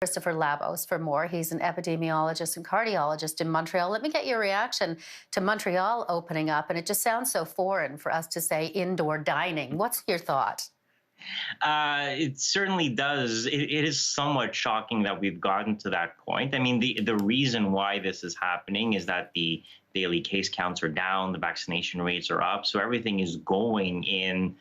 Christopher Labos for more. He's an epidemiologist and cardiologist in Montreal. Let me get your reaction to Montreal opening up. And it just sounds so foreign for us to say indoor dining. What's your thought? It certainly does. It is somewhat shocking that we've gotten to that point. I mean, the reason why this is happening is that the daily case counts are down, the vaccination rates are up, so everything is going in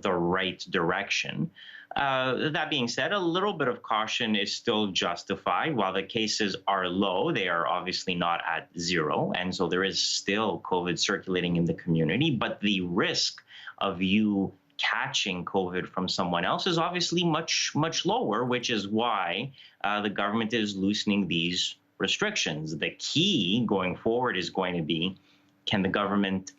the right direction. That being said, a little bit of caution is still justified. While the cases are low, they are obviously not at zero. And so there is still COVID circulating in the community. But the risk of you catching COVID from someone else is obviously much, much lower, which is why the government is loosening these restrictions. The key going forward is going to be, can the government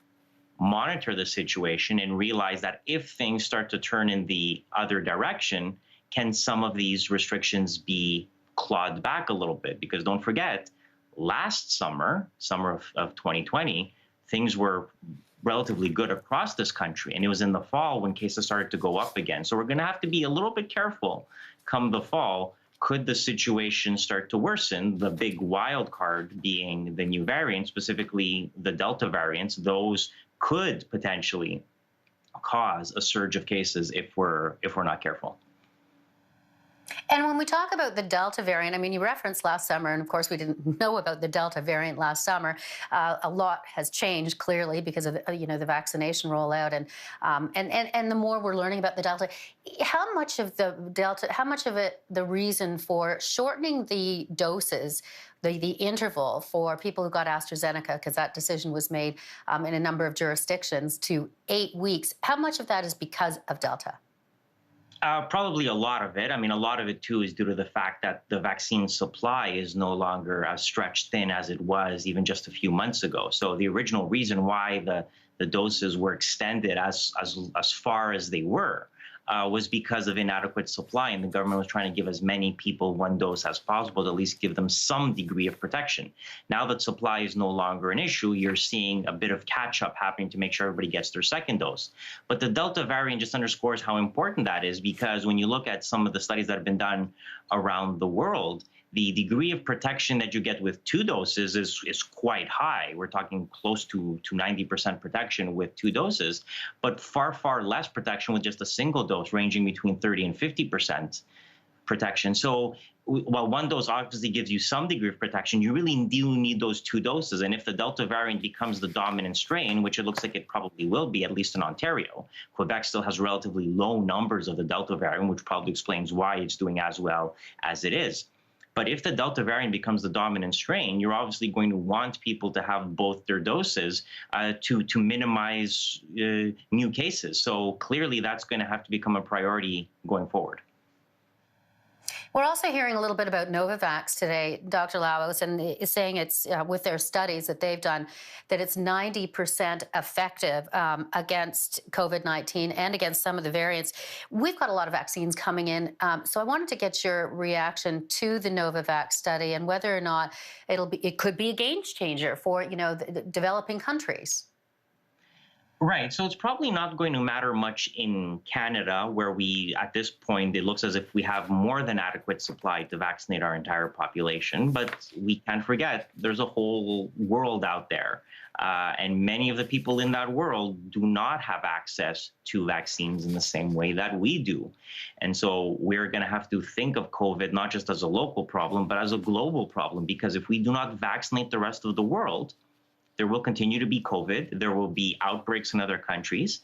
monitor the situation and realize that if things start to turn in the other direction, can some of these restrictions be clawed back a little bit? Because don't forget, last summer of 2020, things were relatively good across this country. And it was in the fall when cases started to go up again. So we're going to have to be a little bit careful come the fall. Could the situation start to worsen? The big wild card being the new variant, specifically the Delta variants. Those could potentially cause a surge of cases if we're not careful. And when we talk about the Delta variant, I mean, you referenced last summer, and of course we didn't know about the Delta variant last summer. A lot has changed clearly because of the vaccination rollout, and the more we're learning about the Delta, how much of the Delta, how much of it the reason for shortening the doses, the interval for people who got AstraZeneca, because that decision was made in a number of jurisdictions, to 8 weeks. How much of that is because of Delta? Probably a lot of it. I mean, a lot of it, too, is due to the fact that the vaccine supply is no longer as stretched thin as it was even just a few months ago. So the original reason why the doses were extended as far as they were was because of inadequate supply, and the government was trying to give as many people one dose as possible to at least give them some degree of protection. Now that supply is no longer an issue, you're seeing a bit of catch-up happening to make sure everybody gets their second dose. But the Delta variant just underscores how important that is, because when you look at some of the studies that have been done around the world, the degree of protection that you get with 2 doses is quite high. We're talking close to 90% protection with 2 doses, but far, far less protection with just a single dose, ranging between 30 and 50% protection. So while 1 dose obviously gives you some degree of protection, you really do need those 2 doses. And if the Delta variant becomes the dominant strain, which it looks like it probably will be, at least in Ontario, Quebec still has relatively low numbers of the Delta variant, which probably explains why it's doing as well as it is. But if the Delta variant becomes the dominant strain, you're obviously going to want people to have both their doses to minimize new cases. So clearly that's going to have to become a priority going forward. We're also hearing a little bit about Novavax today, Dr. Labos, and is saying it's with their studies that they've done, that it's 90% effective against COVID-19 and against some of the variants. We've got a lot of vaccines coming in, so I wanted to get your reaction to the Novavax study and whether or not it could be a game changer for the developing countries. Right. So it's probably not going to matter much in Canada, where we, at this point, it looks as if we have more than adequate supply to vaccinate our entire population. But we can't forget there's a whole world out there. And many of the people in that world do not have access to vaccines in the same way that we do. And so we're going to have to think of COVID not just as a local problem, but as a global problem, because if we do not vaccinate the rest of the world, there will continue to be COVID. There will be outbreaks in other countries,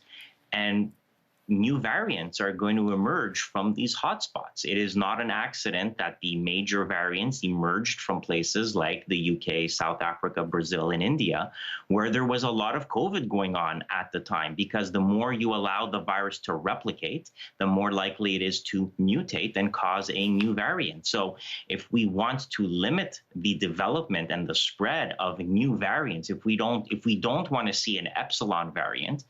and new variants are going to emerge from these hotspots. It is not an accident that the major variants emerged from places like the UK, South Africa, Brazil, and India, where there was a lot of COVID going on at the time, because the more you allow the virus to replicate, the more likely it is to mutate and cause a new variant. So if we want to limit the development and the spread of new variants, if we don't want to see an epsilon variant,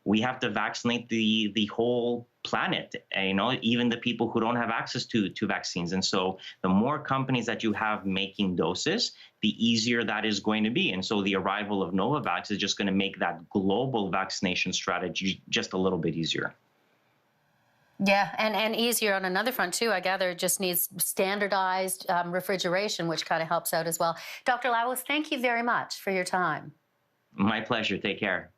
we have to vaccinate the whole planet, even the people who don't have access to vaccines. And so the more companies that you have making doses, the easier that is going to be. And so the arrival of Novavax is just going to make that global vaccination strategy just a little bit easier. Yeah, and easier on another front too. I gather it just needs standardized refrigeration, which kind of helps out as well. Dr. Labos, thank you very much for your time. My pleasure. Take care.